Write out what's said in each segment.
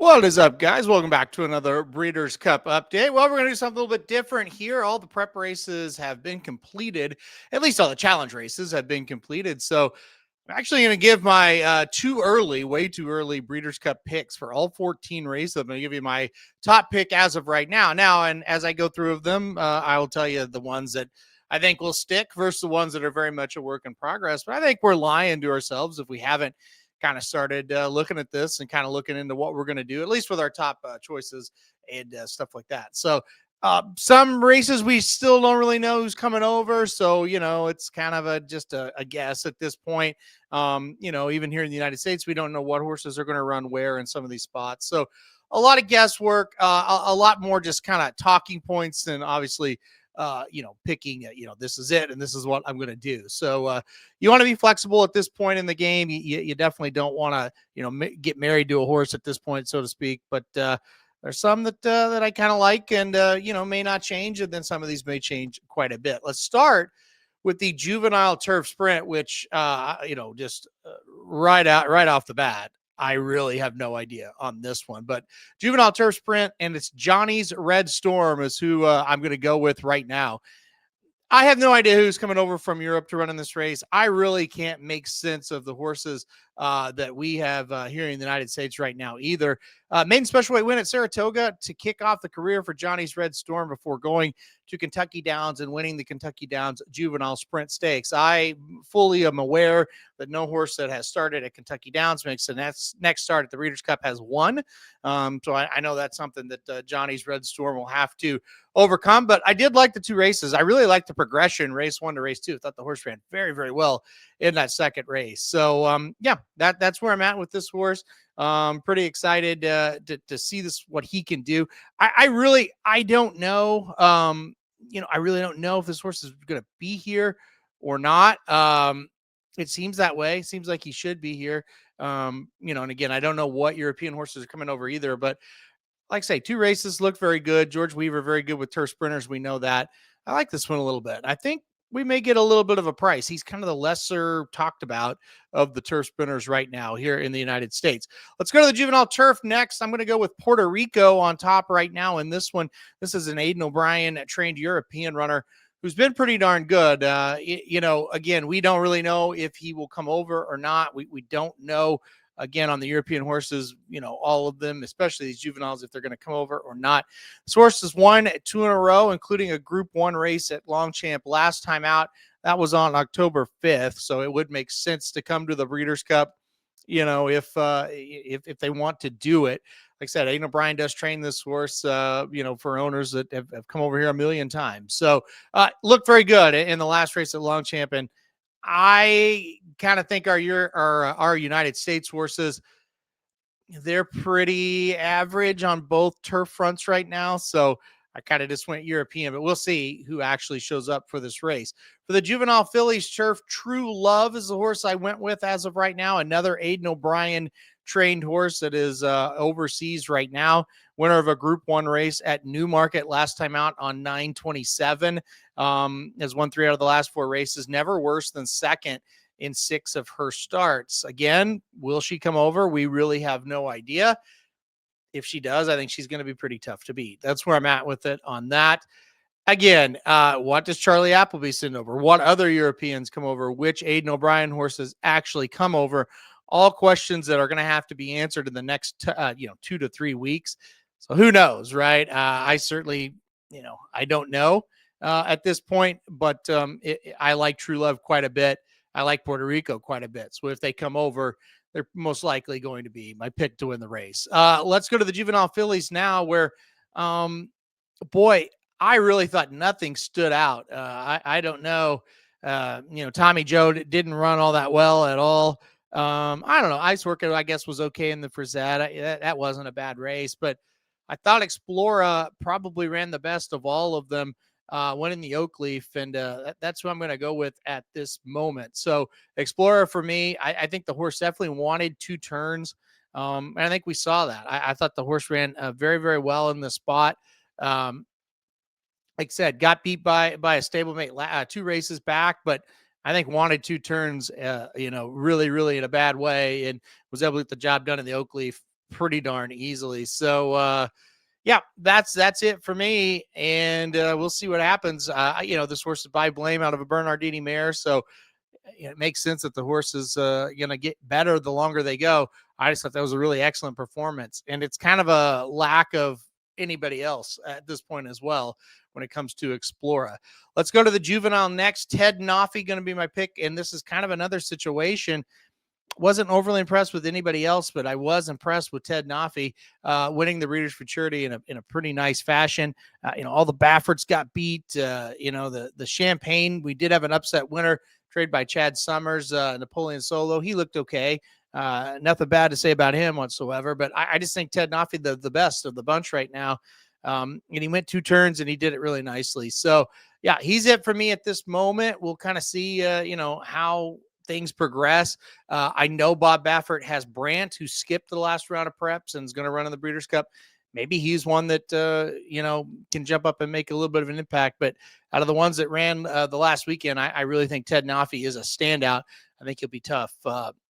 What is up, guys? Welcome back to another Breeders' Cup update. Well, we're going to do something a little bit different here. All the prep races have been completed. At least all the challenge races have been completed. So I'm actually going to give my way too early Breeders' Cup picks for all 14 races. I'm going to give you my top pick as of right now. And as I go through of them, I will tell you the ones that I think will stick versus the ones that are very much a work in progress. But I think we're lying to ourselves if we haven't kind of started looking at this and kind of looking into what we're going to do, at least with our top choices and stuff like that. So some races we still don't really know who's coming over. So, it's kind of just a guess at this point. Even here in the United States, we don't know what horses are going to run where in some of these spots. So a lot of guesswork, a lot more just kind of talking points than obviously picking, this is it and this is what I'm going to do. So you want to be flexible at this point in the game. You definitely don't want to, get married to a horse at this point, so to speak. But there's some that I kind of like and, may not change. And then some of these may change quite a bit. Let's start with the Juvenile Turf Sprint, which, just right off the bat, I really have no idea on this one, but Juvenile Turf Sprint, and it's Johnny's Red Storm is who I'm going to go with right now. I have no idea who's coming over from Europe to run in this race. I really can't make sense of the horses that we have here in the United States right now either. Maiden special weight win at Saratoga to kick off the career for Johnny's Red Storm before going to Kentucky Downs and winning the Kentucky Downs Juvenile Sprint Stakes. I fully am aware that no horse that has started at Kentucky Downs makes the next start at the Breeders' Cup has won. So I know that's something that Johnny's Red Storm will have to overcome, but I did like the two races. I really liked the progression, race 1 to race 2. I thought the horse ran very, very well in that second race. So, that's where I'm at with this horse. Pretty excited to see what he can do. I don't know. I really don't know if this horse is going to be here or not. It seems that way. Seems like he should be here. And again, I don't know what European horses are coming over either, but like I say, two races look very good. George Weaver, very good with turf sprinters. We know that. I like this one a little bit. I think we may get a little bit of a price. He's kind of the lesser talked about of the turf sprinters right now here in the United States. Let's go to the Juvenile Turf next. I'm going to go with Puerto Rico on top right now in this one. This is an Aidan O'Brien trained European runner who's been pretty darn good. Again, we don't really know if he will come over or not. We don't know. Again, on the European horses, all of them, especially these juveniles, if they're going to come over or not. This horse has won 2 in a row, including a Group 1 race at Longchamp last time out. That was on October 5th, so it would make sense to come to the Breeders' Cup, if they want to do it. Like I said, Aidan O'Brien does train this horse, for owners that have come over here a million times. So looked very good in the last race at Longchamp, and I kind of think our United States horses, they're pretty average on both turf fronts right now. So I kind of just went European, but we'll see who actually shows up for this race. For the Juvenile fillies turf, True Love is the horse I went with as of right now. Another Aidan O'Brien trained horse that is overseas right now. Winner of a Group 1 race at Newmarket last time out on 927. Has won 3 out of the last 4 races. Never worse than second in 6 of her starts. Again, will she come over? We really have no idea. If she does, I think she's going to be pretty tough to beat. That's where I'm at with it on that. Again, what does Charlie Appleby send over? What other Europeans come over? Which Aidan O'Brien horses actually come over? All questions that are going to have to be answered in the next, 2 to 3 weeks. So who knows, right? I certainly, I don't know at this point, but I like True Love quite a bit. I like Puerto Rico quite a bit. So if they come over, they're most likely going to be my pick to win the race. Let's go to the Juvenile fillies now, where, I really thought nothing stood out. I don't know. Tommy Joe didn't run all that well at all. I don't know. Icework, I guess, was okay in the Frizette. That wasn't a bad race, but I thought Explora probably ran the best of all of them. Winning the Oakleaf, and that's who I'm going to go with at this moment. So Explorer for me, I think the horse definitely wanted 2 turns, and I think we saw that. I thought the horse ran very, very well in the spot. Like I said, got beat by a stablemate 2 races back, but I think wanted 2 turns, really, really in a bad way, and was able to get the job done in the Oakleaf pretty darn easily. So, yeah, that's it for me, and we'll see what happens. This horse is by Blame out of a Bernardini mare, so it makes sense that the horse is going to get better the longer they go. I just thought that was a really excellent performance, and it's kind of a lack of anybody else at this point as well when it comes to Explora. Let's go to the Juvenile next. Ted Noffey going to be my pick, and this is kind of another situation. Wasn't overly impressed with anybody else, but I was impressed with Ted Noffey winning the Breeders' Futurity in a pretty nice fashion. All the Baffords got beat. The Champagne, we did have an upset winner, trade by Chad Summers, Napoleon Solo. He looked okay. Nothing bad to say about him whatsoever, but I just think Ted Noffey, the best of the bunch right now. And he went 2 turns and he did it really nicely. So, yeah, he's it for me at this moment. We'll kind of see, how things progress. I know Bob Baffert has Brandt, who skipped the last round of preps and is going to run in the Breeders' Cup. Maybe he's one that, can jump up and make a little bit of an impact. But out of the ones that ran the last weekend, I really think Ted Noffey is a standout. I think he'll be tough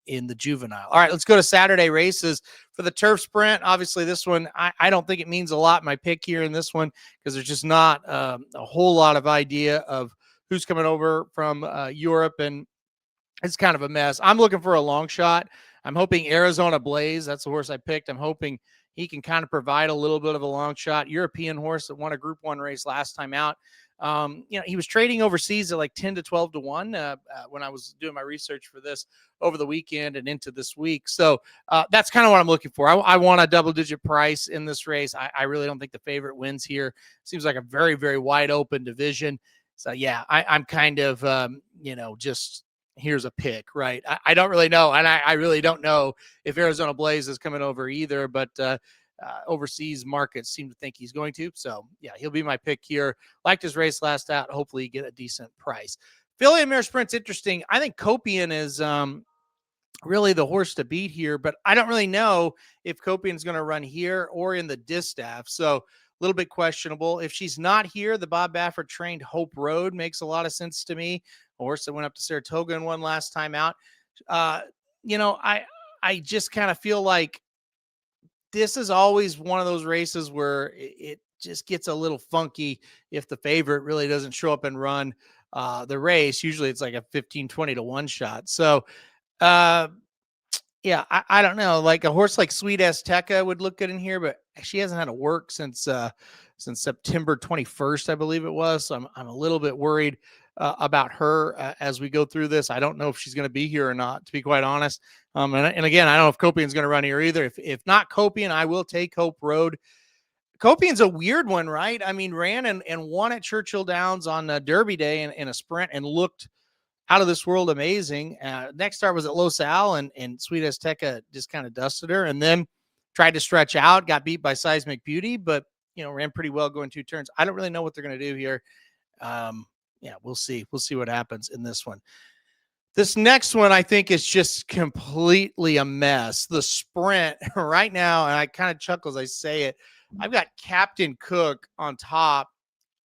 in the Juvenile. All right, let's go to Saturday races for the Turf Sprint. Obviously, this one, I don't think it means a lot, my pick here in this one, because there's just not a whole lot of idea of who's coming over from Europe, and it's kind of a mess. I'm looking for a long shot. I'm hoping Arizona Blaze, that's the horse I picked. I'm hoping he can kind of provide a little bit of a long shot. European horse that won a Group 1 race last time out. He was trading overseas at like 10 to 12 to 1 when I was doing my research for this over the weekend and into this week. So that's kind of what I'm looking for. I want a double-digit price in this race. I really don't think the favorite wins here. Seems like a very, very wide open division. So, yeah, I'm kind of, just here's a pick, right? I don't really know. And I really don't know if Arizona Blaze is coming over either, but overseas markets seem to think he's going to. So, yeah, he'll be my pick here. Liked his race last out. Hopefully, get a decent price. Filly and Mare Sprint's interesting. I think Copian is really the horse to beat here, but I don't really know if Copian's going to run here or in the Distaff. So, a little bit questionable. If she's not here, the Bob Baffert trained Hope Road makes a lot of sense to me. A horse that went up to Saratoga and won last time out. I just kind of feel like this is always one of those races where it just gets a little funky if the favorite really doesn't show up and run the race. Usually it's like a 15, 20 to 1 shot. So, yeah, I don't know. Like a horse like Sweet Azteca would look good in here, but she hasn't had a work since September 21st, I believe it was. So I'm a little bit worried about her as we go through this. I don't know if she's going to be here or not, to be quite honest. And again, I don't know if Copian's going to run here either. If not Copian, I will take Hope Road. Copian's a weird one, right? I mean, ran and won at Churchill Downs on Derby Day in a sprint and looked out of this world amazing. Next start was at Los Al, and Sweet Azteca just kind of dusted her, and then tried to stretch out, got beat by Seismic Beauty, but ran pretty well going 2 turns. I don't really know what they're going to do here. We'll see. We'll see what happens in this one. This next one, I think, is just completely a mess. The sprint right now, and I kind of chuckle as I say it. I've got Captain Cook on top.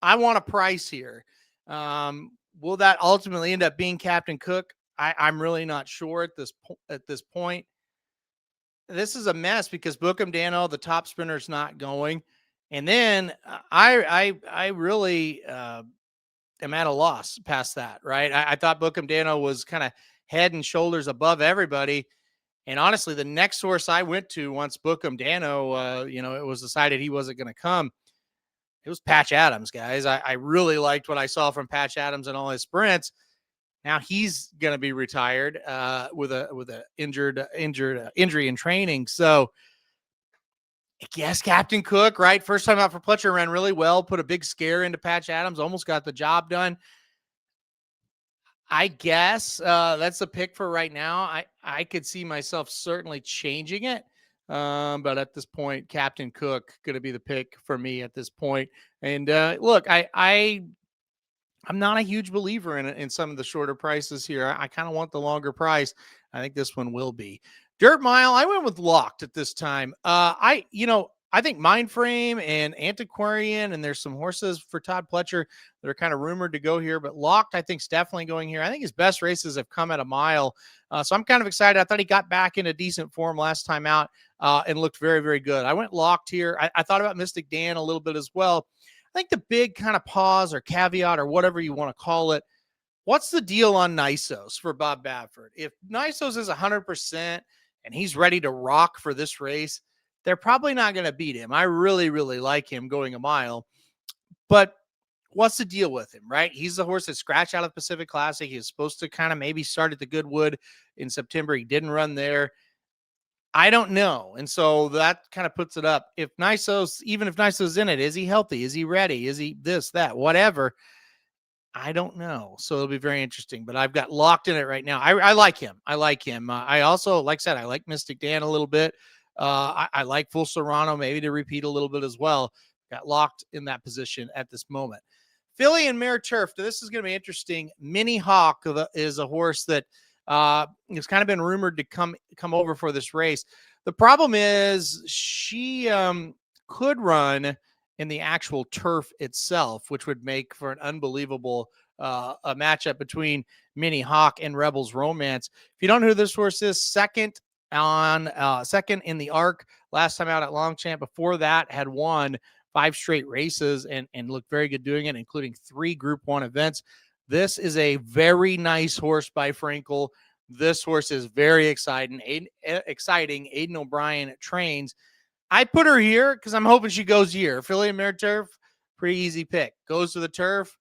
I want a price here. Will that ultimately end up being Captain Cook? I'm really not sure at this point. This is a mess because Bookham Dano, the top sprinter, is not going. And then I really am at a loss past that, right? I thought Bookham Dano was kind of head and shoulders above everybody. And honestly, the next source I went to once Bookham Dano, it was decided he wasn't going to come, it was Patch Adams, guys. I really liked what I saw from Patch Adams and all his sprints. Now he's going to be retired with a injury in training. So I guess Captain Cook, right? First time out for Pletcher, ran really well, put a big scare into Patch Adams, almost got the job done. I guess that's the pick for right now. I could see myself certainly changing it. But at this point, Captain Cook going to be the pick for me at this point. And look, I'm not a huge believer in some of the shorter prices here. I kind of want the longer price. I think this one will be. Dirt Mile, I went with Locked at this time. I think Mindframe and Antiquarian, and there's some horses for Todd Pletcher that are kind of rumored to go here, but Locked, I think, is definitely going here. I think his best races have come at a mile. So I'm kind of excited. I thought he got back into decent form last time out and looked very, very good. I went Locked here. I thought about Mystic Dan a little bit as well. I think the big kind of pause or caveat or whatever you want to call it, what's the deal on Nisos for Bob Baffert? If Nisos is 100% and he's ready to rock for this race, they're probably not going to beat him. I really, really like him going a mile, but what's the deal with him, right? He's the horse that scratched out of the Pacific Classic. He was supposed to kind of maybe start at the Goodwood in September. He didn't run there. I don't know. And so that kind of puts it up. If Nisos, even if Nisos in it, is he healthy? Is he ready? Is he this, that, whatever? I don't know. So it'll be very interesting, but I've got Locked in it right now. I like him. I like him. I also, like I said, I like Mystic Dan a little bit. I like Full Serrano, maybe to repeat a little bit as well. Got Locked in that position at this moment. Filly and Mare Turf. This is going to be interesting. Mini Hawk is a horse that has kind of been rumored to come over for this race. The problem is she could run in the actual turf itself, which would make for an unbelievable a matchup between Mini Hawk and Rebels Romance. If you don't know who this horse is, second in the arc last time out at Longchamp. Before that, had won 5 straight races and looked very good doing it, including 3 Group 1 events. This is a very nice horse by Frankel. This horse is very exciting. Aiden O'Brien trains. I put her here because I'm hoping she goes here. Filly and Mare Turf, pretty easy pick. Goes to the turf.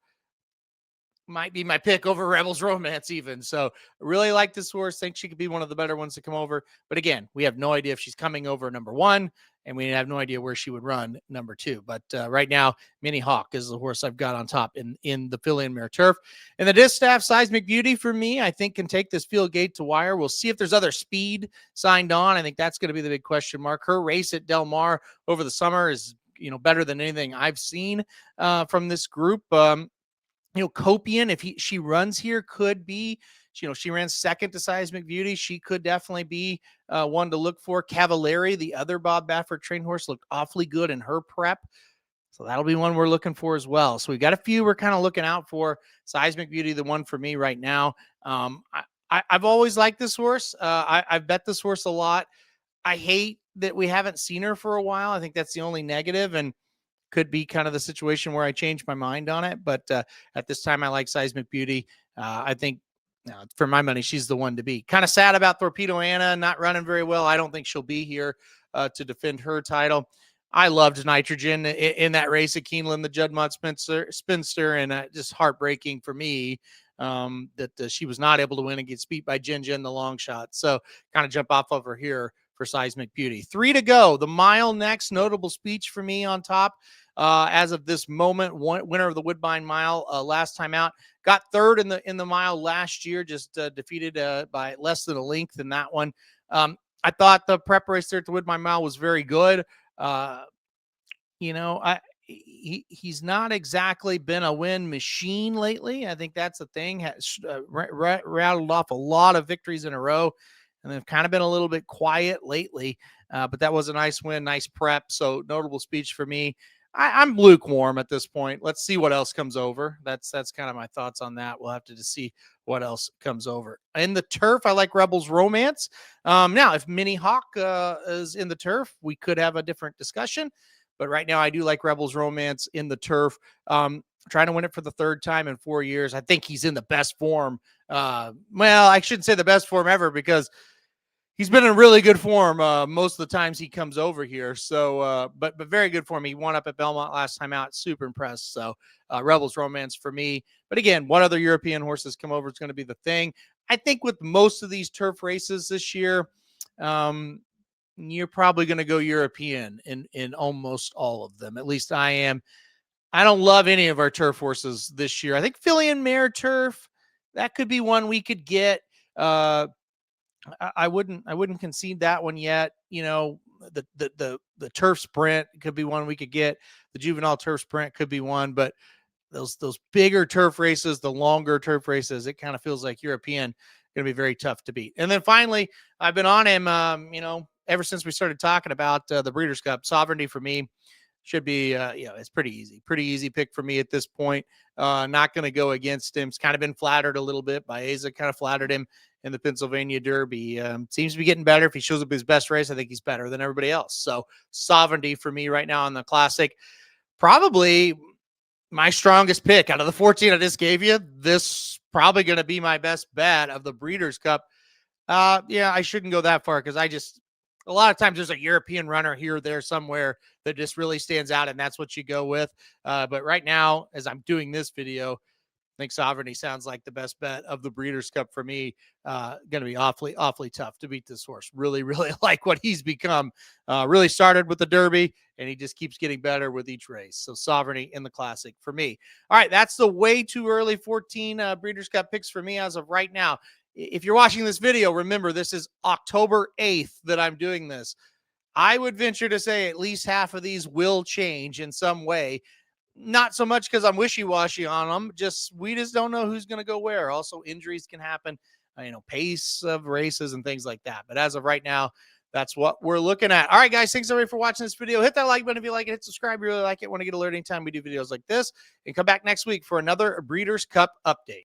Might be my pick over Rebels Romance even. So I really like this horse. Think she could be one of the better ones to come over. But again, we have no idea if she's coming over number 1, and we have no idea where she would run number 2. But right now, Mini Hawk is the horse I've got on top in the Filly and Mare Turf. And the Distaff Seismic Beauty for me, I think can take this field gate to wire. We'll see if there's other speed signed on. I think that's going to be the big question mark. Her race at Del Mar over the summer is better than anything I've seen from this group. Copian, if she runs here, could be, she ran second to Seismic Beauty. She could definitely be one to look for. Cavallari, the other Bob Baffert trained horse, looked awfully good in her prep. So that'll be one we're looking for as well. So we've got a few we're kind of looking out for. Seismic Beauty, the one for me right now. I've always liked this horse. I've bet this horse a lot. I hate that we haven't seen her for a while. I think that's the only negative, and could be kind of the situation where I change my mind on it. But at this time, I like Seismic Beauty. I think for my money, she's the one to beat. Kind of sad about Torpedo Anna not running very well. I don't think she'll be here to defend her title. I loved Nitrogen in that race at Keeneland, the Juddmonte Spinster, and just heartbreaking for me that she was not able to win and get beat by Jin the long shot. So kind of jump off over here for Seismic Beauty. 3 to go. The mile next. Notable speech for me on top. As of this moment, winner of the Woodbine Mile last time out, got third in the mile last year, just defeated by less than a length in that one. I thought the prep race there at the Woodbine Mile was very good. He's not exactly been a win machine lately. I think that's the thing. Has rattled off a lot of victories in a row, and they've kind of been a little bit quiet lately. But that was a nice win, nice prep. So notable speech for me. I'm lukewarm at this point. Let's see what else comes over. That's kind of my thoughts on that. We'll have to just see what else comes over. In the turf, I like Rebels Romance. Now, if Mini Hawk is in the turf, we could have a different discussion. But right now, I do like Rebels Romance in the turf. Trying to win it for the 3rd time in 4 years. I think he's in the best form. Well, I shouldn't say the best form ever, because he's been in really good form most of the times he comes over here. So, but very good form. He won up at Belmont last time out. Super impressed. So, Rebels Romance for me. But again, what other European horses come over is going to be the thing. I think with most of these turf races this year, you're probably going to go European in almost all of them. At least I am. I don't love any of our turf horses this year. I think Filly and Mare Turf, that could be one we could get. I wouldn't concede that one yet. The turf sprint could be one we could get. The Juvenile turf sprint could be one, but those bigger turf races, the longer turf races, it kind of feels like European going to be very tough to beat. And then finally, I've been on him, ever since we started talking about the Breeders' Cup. Sovereignty for me should be, it's pretty easy pick for me at this point. Not going to go against him. He's kind of been flattered a little bit by Asa, kind of flattered him in the Pennsylvania Derby. Seems to be getting better. If he shows up his best race, I think he's better than everybody else. So Sovereignty for me right now on the Classic. Probably my strongest pick out of the 14 I just gave you. This probably going to be my best bet of the Breeders' Cup. Yeah, I shouldn't go that far because a lot of times there's a European runner here or there somewhere that just really stands out, and that's what you go with. But right now, as I'm doing this video, I think Sovereignty sounds like the best bet of the Breeders' Cup for me. Going to be awfully tough to beat this horse. Really, really like what he's become. Really started with the Derby, and he just keeps getting better with each race. So Sovereignty in the Classic for me. All right, that's the way too early 14 Breeders' Cup picks for me as of right now. If you're watching this video, remember this is October 8th that I'm doing this. I would venture to say at least half of these will change in some way. Not so much because I'm wishy-washy on them. We just don't know who's going to go where. Also, injuries can happen, pace of races and things like that. But as of right now, that's what we're looking at. All right, guys, thanks everybody for watching this video. Hit that like button if you like it. Hit subscribe if you really like it. Want to get alert anytime we do videos like this. And come back next week for another Breeders' Cup update.